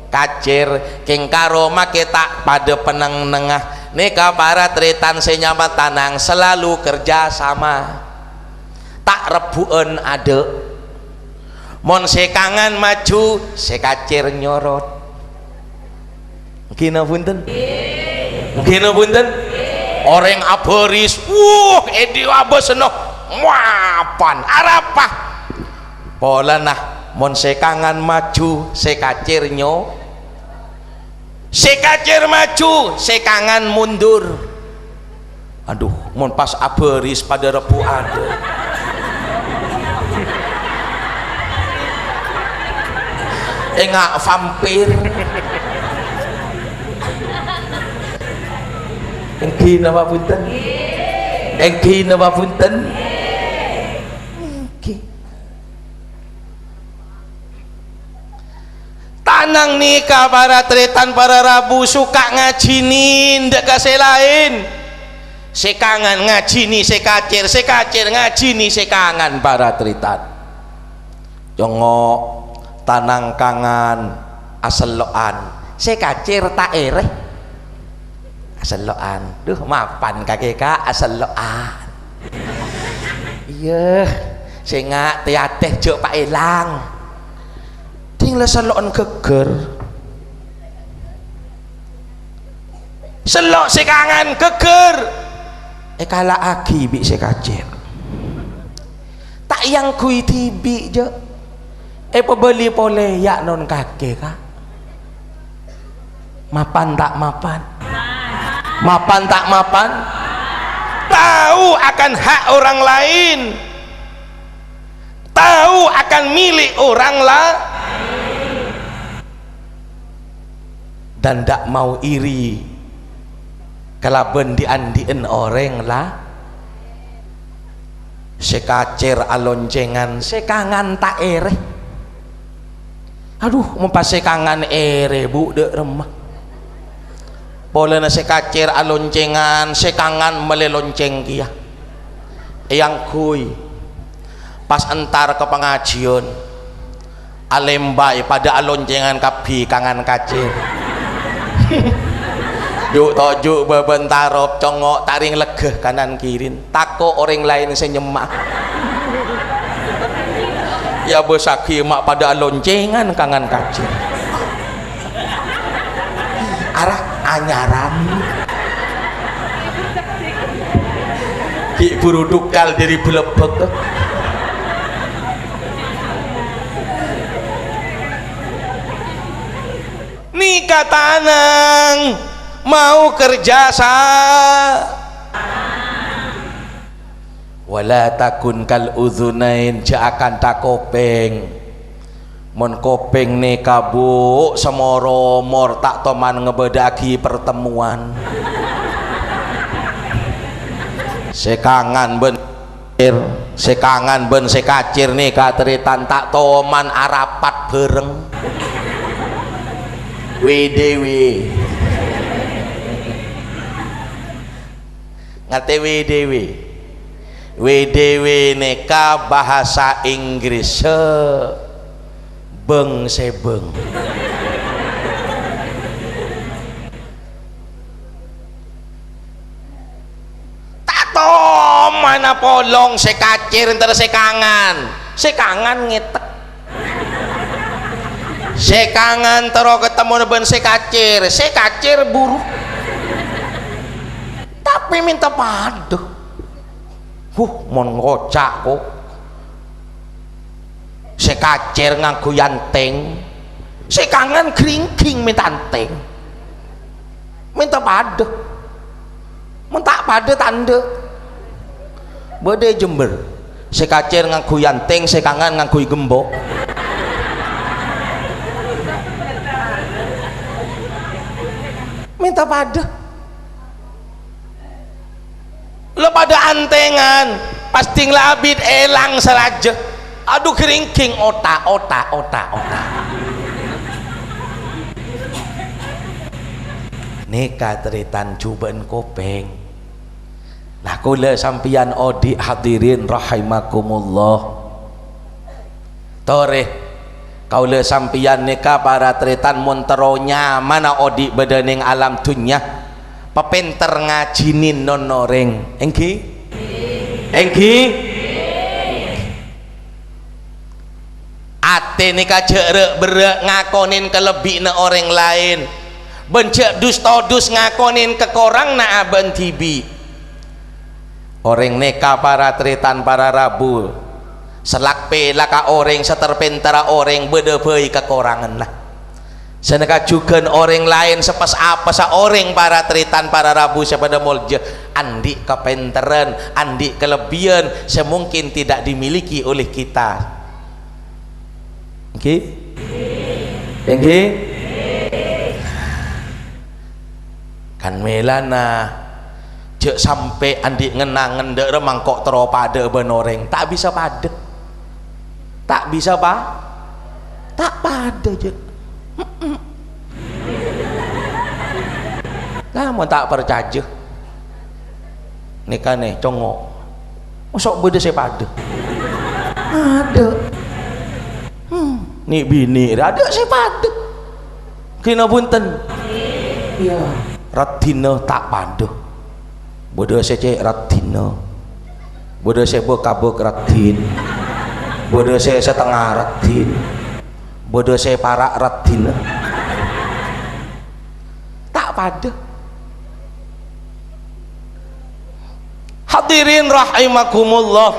[SPEAKER 1] kacir king karo make tak pada penang nengah nikah para tretan senyamat tanang selalu kerja sama tak rebuan ada mon sekangan maju sekacir nyorot kina punten orang aboris edi abesno mapan arapah pola nah mon sekangan maju sekacir sekacir maju sekangan mundur. Aduh mon pas aboris pada repu ada engak vampir engki napa punten tanang nikah para tretan para rabu suka ngajinin ndak kasih lain sekangan ngajini sekacir ngajini sekangan para tretan jongok tanang kangan aseloan sekacir tak ereh aseloan duh mapan kakek aseloan iya sehingga tiateh jok pak elang tinggal seloan geger selok sekangan geger kala aki bi sekacir tak yang kui tibi je pebeli boleh ya non kakek kak mapan tak mapan tahu akan hak orang lain tahu akan milik orang lain dan tak mau iri kalaben diandien orang lah sekacir aloncengan sekangan tak ereh aduh mempas sekangan ere bu dek remah boleh sekacir aloncengan sekangan melelonceng kia yang kui pas entar ke pengajian alembai pada aloncengan kapi kangan kacir juk tojuk bebentarop congok taring legeh kanan kirin tako orang lain senyemak ya besaki mak pada loncengan kangen kacir arah anyaran ki burudukal dari belebek nikah tanang mau kerja wala takun kal udhunain akan tak kopeng mon kopeng ne kabuk semoro mor tak toman ngebedaki pertemuan sekangan ben sekacir nih kateritan tak toman arapat bereng wedewe ngate WDW neka bahasa Inggris beng sebeng tato mana polong sekacir entar sekangan ngetek sekangan tero ketemu ben sekacir buru tapi minta paduh mon ngocak kok sekacir nganggo yanteng sekangan kringking minta anteng minta paduh mentak paduh tanda bede Jember sekacir nganggo yanteng sekangan nganggo gembok minta paduh lo pada antengan pasti ngelabit elang seraja aduh keringking otak nikah teritan cubaan kopeng nah kula sampian odi hadirin rahimakumullah toreh kaula sampian nikah para teritan monteronya mana odi bedening alam dunya pepenter ngajinin nonoreng engki mate ni kacek berak ngakonin kelebih na orang lain, bencek dus todus ngakonin ke korang na aben tibi. Orang neka para tritan para rabu selak pela ka orang seterpentara orang bedepei kekurangan lah. Seneka juga orang lain sepas apa sa orang para tritan para rabu sepada molje andi kepenteran, andi kelebihan semungkin tidak dimiliki oleh kita. Oke? Oke? Kan melana cek sampai andi ngenangan dek remang kok teropada benoreng tak bisa pada, tak bisa pak, tak pada je. Namun tak percaya nikah nih congok masuk beda saya pada ada nih bini ada saya pada kena punten iya ratina tak pada bodoh saya cek ratina bodoh saya berkabuk ratin bodoh saya setengah ratin bodoh saya parak ratina tak pada. Hadirin rahimakumullah,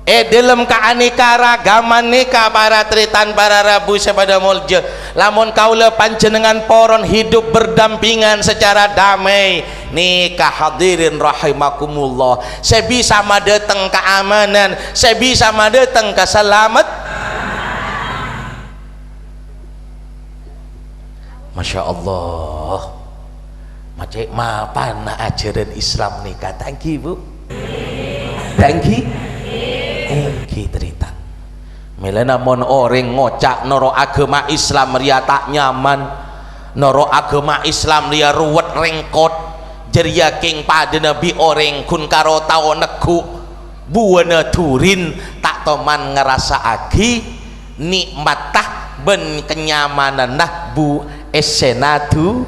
[SPEAKER 1] dalam keanekaragaman nikah para tritan para rabu sepada molje lamun kaula panjenengan poron hidup berdampingan secara damai nikah hadirin rahimakumullah saya bisa madeteng keamanan, saya bisa madeteng keselamat. Masya Allah, macam mapan ajaran Islam nikah. Thank you bu, thank you tritan. Melana mon orang ngocak noro agama Islam ria tak nyaman, noro agama Islam ria ruwet rengkot, jeria king pada nabi orang kun karo tau neku buana turin tak toman ngerasa aki nikmatah ben kenyamanan nah bu esenatu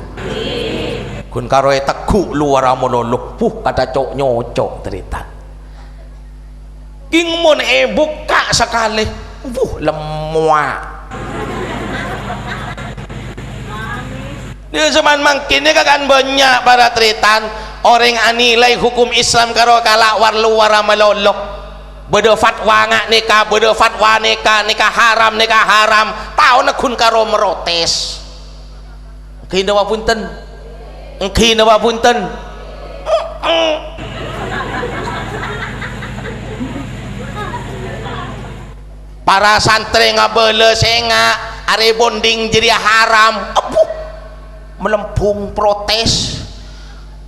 [SPEAKER 1] kun karo teku luar amololok puh kata cok nyocok teritan king mon buka sekali lemua dia zaman makin dia kan banyak para teritan orang anilai hukum Islam karo kalak war luar amololok beda fatwa ngak nikah beda fatwa nikah haram tahu nak kun karo merotes kini apa punten kini apa punten para santri ngabele senga are bonding jadi haram melempung protes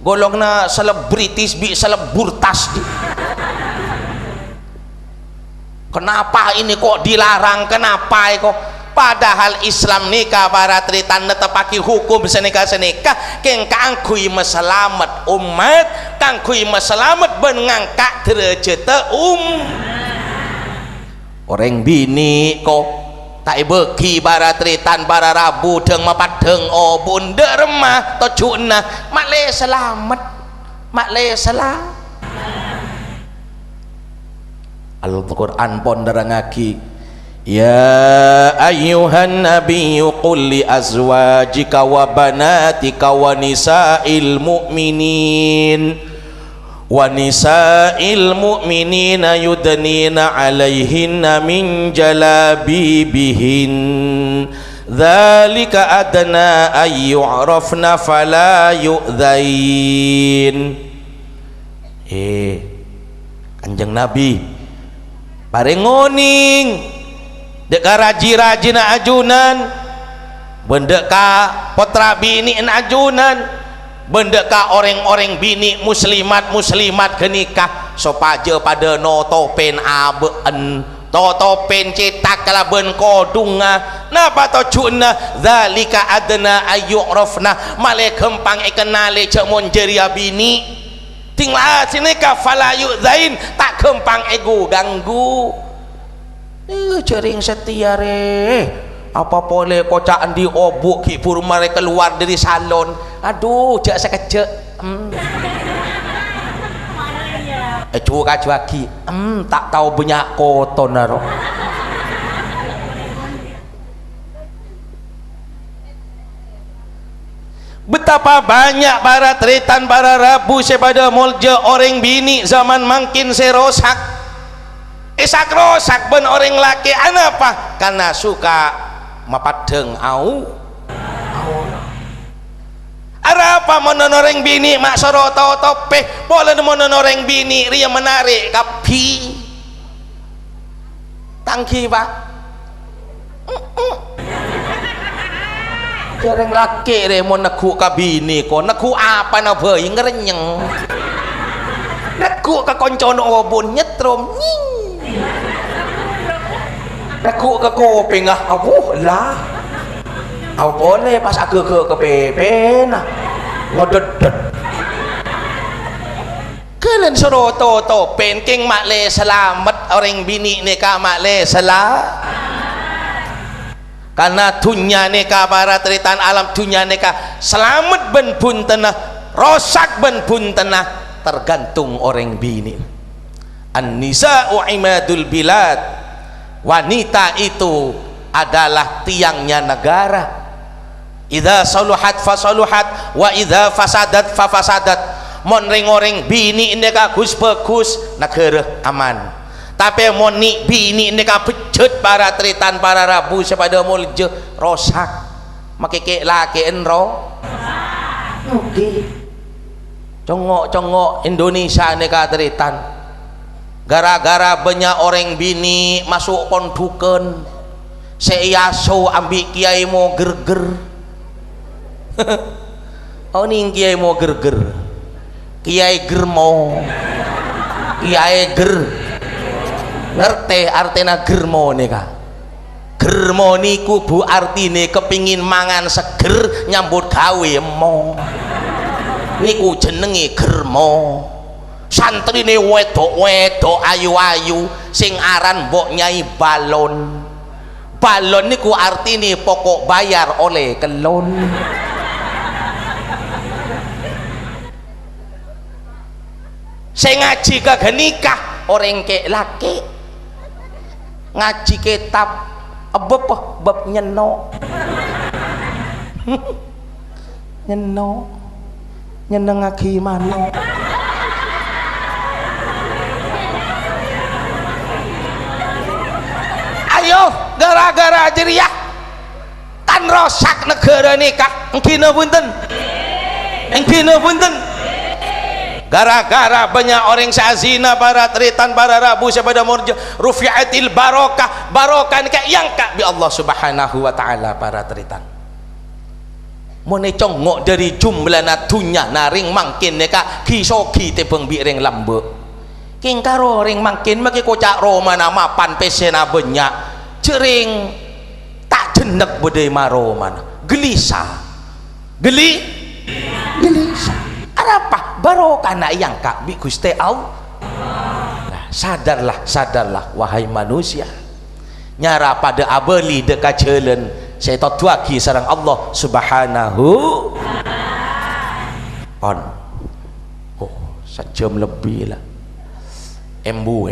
[SPEAKER 1] golongna selebritis bi seleburtas kenapa ini kok dilarang kenapa kok padahal Islam nikah para tritan netepaki hukum senikah keng kangkui meselamat umat kangkui meselamat ben ngangkat derajat orang bini kok tak beki para tritan para rabu deng mapadeng bunda remah tojuna makle selamat Al-Quran pon derangaki ya ayyuhan nabiyyu qul li azwajika wa banatika wa nisa'il mu'minina yudnina 'alaihinna min jalabibihin dzalika adna ay yu'rafna fala yu'dzain. Kanjeng Nabi bareng ngoning dek raji-raji na ajunan bendek ka potra bini na ajunan bendek ka orang-orang bini muslimat kenikah sopaje pada no topen abeen to topen cetak kalaben kodunga napa to cuna zalika adna ayyurafna male kempang ikenale cemon jeria bini tinglah sini ka falayu zain tak kempang ego ganggu cering setia re apa boleh kocaan di obuk kipur mereka keluar dari salon aduh jak sekejek cuak lagi tak tahu banyak kotor naro Betapa banyak para tretan, para rabu sepada mulja orang bini zaman makin serosak. Isak rosak ben orang laki. Kenapa? Karena suka mapadeng au. Apa menoreng bini mak soroto tope boleh menoreng bini ria menarik kapi tangki pak jarang laki re mau neku kabini ko neku apa na bayi ngerenyeng neku ke koncono obon nyetrum nying neku ke kopi ngah aku lah aku boleh pas aku ke pepe nah ngodedet kalian suruh to penking makle selamat orang bini nikah makle karena dunia nikah para teritan alam dunia nikah selamat ben pun tenah rosak ben pun tenah tergantung orang bini. An-nisa'u imadul bilad, wanita itu adalah tiangnya negara. Idza saluhat fasaluhat wa idza fasadat fafasadat. Mon ring-ring bini indeka bagus negara aman. Tapi mon ni bini indeka becut para tritan para rabu sepada mulje rosak. Makike laki enro. Oke. Congok Indonesia indeka tritan. Gara-gara banyak orang bini masuk konduken. Seiaso ambil kiai mau gerger. Oh ning kiai mau gerger, kiai germo, kiai ger, ngerti artinya germo nih kak? Germo niku bu artine kepingin mangan seger nyambut gawe mo, niku jenenge germo. Santri ne wedok ayu sing aran mbok Nyai Balon. Balon niku artine pokok bayar oleh kelon. Saya ngaji kagak nikah orang ke laki ngaji kitab bab nyeno ngaki mano ayo gara-gara jeriah tan rosak negara nikah engkina punten gara-gara banyak orang sazina para tritan para rabu sepada murja rufi'atil barokah kayak yang kak bi Allah subhanahu wa ta'ala para tritan mone congok dari jumlah natunya naring mangkin neka kisoki tepeng bi ring lambe king karo ring mangkin maki kocak roma nama pan pesena banyak jering tak jenek bedai maro mana gelisah apa barokah nak yang kak bi Gusti Allah. Sadarlah wahai manusia, nyara pada abeli dekat jalan saya tuaki sareng Allah subhanahu on. Oh sejam lebih lah embu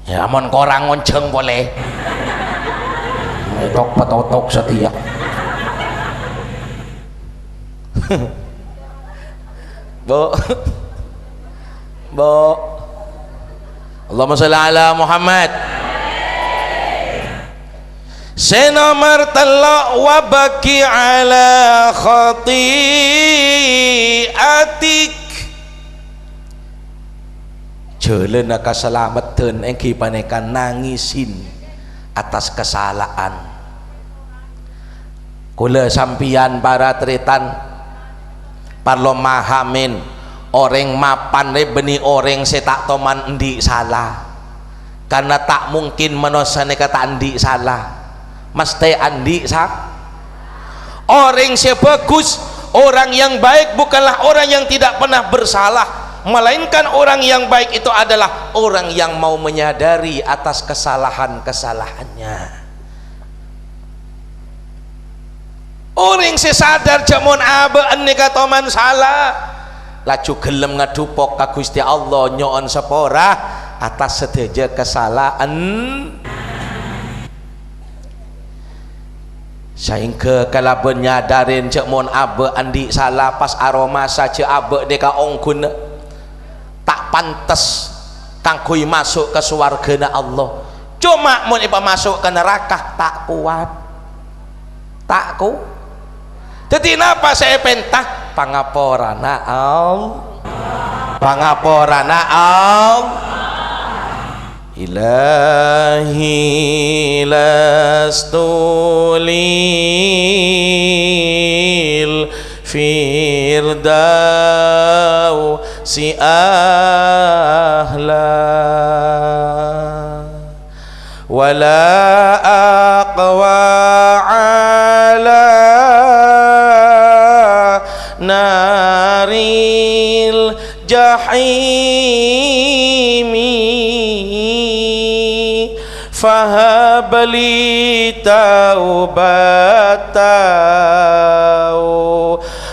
[SPEAKER 1] ya mon korang ngonceng boleh tok petotok setia. Bo Allahumma sholli ala Muhammad. Senomor telok wa baki ala khati'atik jalan keselamatan engki panekan nangisin atas kesalahan kula sampian para tritan parlo mahamin orang mapan beni orang setak toman endi salah karena tak mungkin manusia kata andi salah mesti andi orang sebagus orang yang baik bukanlah orang yang tidak pernah bersalah melainkan orang yang baik itu adalah orang yang mau menyadari atas kesalahannya. Orang sesadar jamun aba aneka toman salah laju gelem ngadupok ka Gusti Allah nyoon sepora atas sedeja kesalahan sehingga kalau benyadarin cek mon abe andi salah pas aroma saja abe deka ongkun tak pantas kangkui masuk ke surga Allah. Cuma mun ipa masuk ke neraka tak kuat, tak ku. Jadi napa saya pentah pangaporana pangaporana Ilahi lastulil firdausi ahla wala aqwa ala naril jahimi fahabli taubatau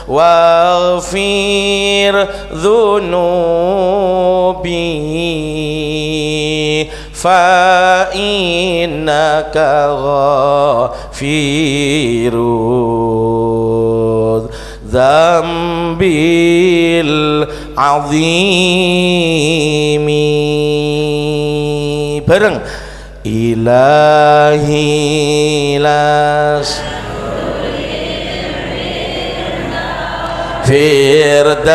[SPEAKER 1] waghfir dhunubi fa innaka ghafirud dzambil azimi. Bareng Ilahi las firdausi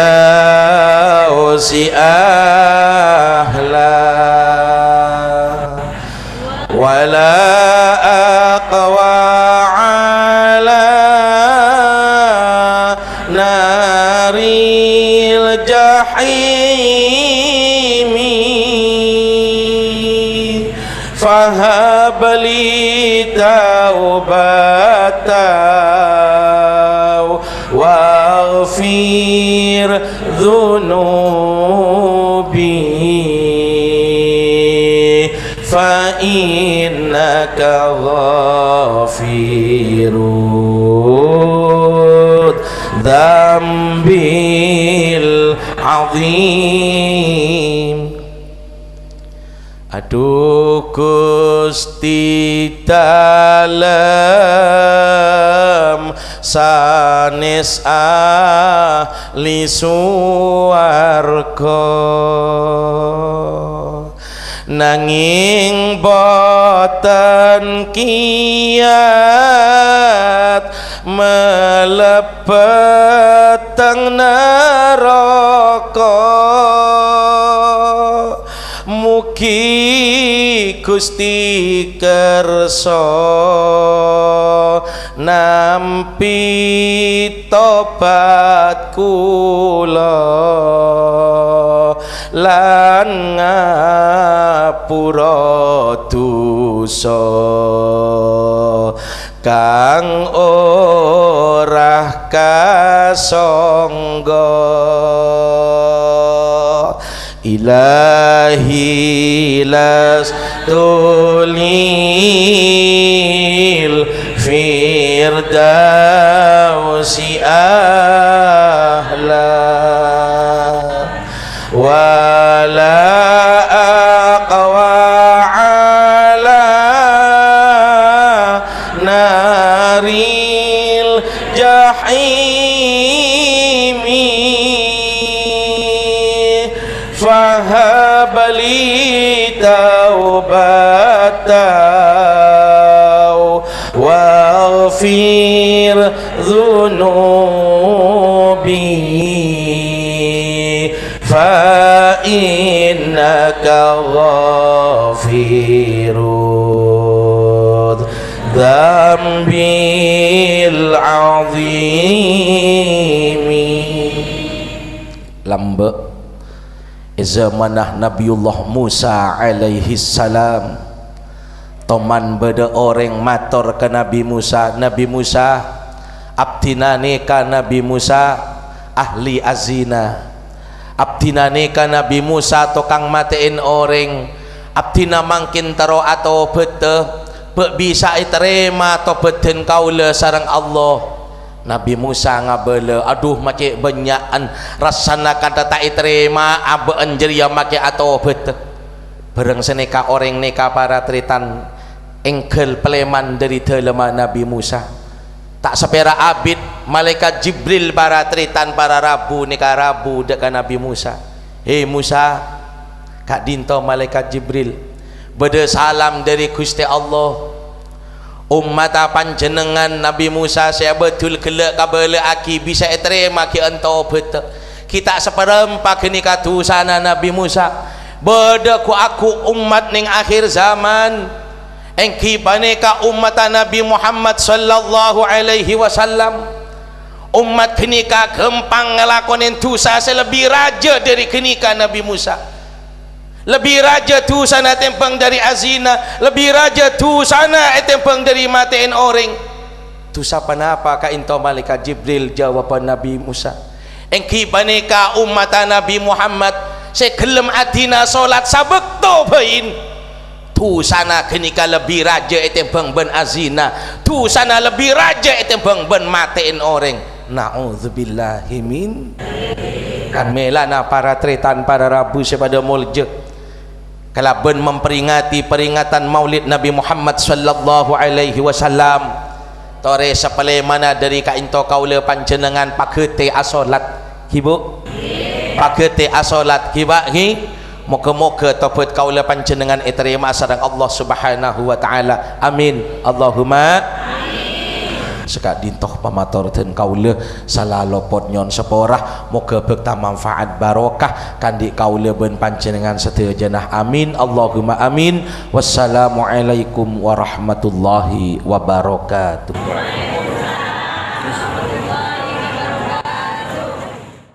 [SPEAKER 1] ahla wala aqwa ala naril jahimi fahabli taubatau waghfir dhunubi fa innaka ghafirud dzambil azim. Aduh Gusti dalam sanes ahli suwarga nanging boten kiat melebet teng neraka. Mugi Gusti kersa nampi tobat kula lan ngapura dosa kang ora kasangga. Ilahi lastulil firdausi ahla wala aqwa ala naril jahimi fahabli taubatau waghfir dhunubi fa innaka ghafirud dzambil azimi. Lambek zamanah Nabiullah Musa alaihi salam toman beda orang mator ke Nabi Musa, Nabi Musa abdinane ka Nabi Musa ahli azina, abdinane ka Nabi Musa tukang matiin orang, abdina mangkin taro atau bete bisa iterima atau beten kaula sarang Allah. Nabi Musa ngabela, aduh make benyaan rasana kata tak terima abe anjeria make atau bet bareng seneka orang neka para tritan engkel peleman dari telema Nabi Musa tak sepera abid malaikat Jibril baratritan para rabu nika rabu dekat Nabi Musa. Hei Musa, kak dinto malaikat Jibril beda salam dari Gusti Allah. Umat panjenengan Nabi Musa saya betul kelak kabel aki bisa terima ki ento betul. Kita seperempat kenika tu sana Nabi Musa. Beda ku aku umat ning akhir zaman. Engki paneka umat Nabi Muhammad sallallahu alaihi wasallam. Umat kenika gempang ngelakonin dosa selebih raja dari kenika Nabi Musa. Lebih raja tu sana tempang dari azina, lebih raja tu sana tempang dari matiin orang. Tu siapa napa ka into malaikat Jibril jawaban Nabi Musa. Engki paneka umat Nabi Muhammad sekelem adina solat sabekto bain. Tu sana kenika lebih raja tempang ben azina, tu sana lebih raja tempang ben matiin orang. Na'udzubillahi min. Kan melana para tretan para rabu sepada muljek kalau ben memperingati peringatan maulid Nabi Muhammad sallallahu alaihi wasallam tore sepele mana dari ka into kaula panjenengan pakete asolat hibu pakete asolat hiba hi moga-moga topet kaula panjenengan terima sareng Allah Subhanahu wa taala. Amin Allahumma sekak dintoh pamator dan kaula salah lopot nyon seporah moga bekta manfaat barokah kandi kaula ben panjenengan sedaya jenah. Amin Allahumma amin. Wassalamualaikum warahmatullahi wabarakatuh.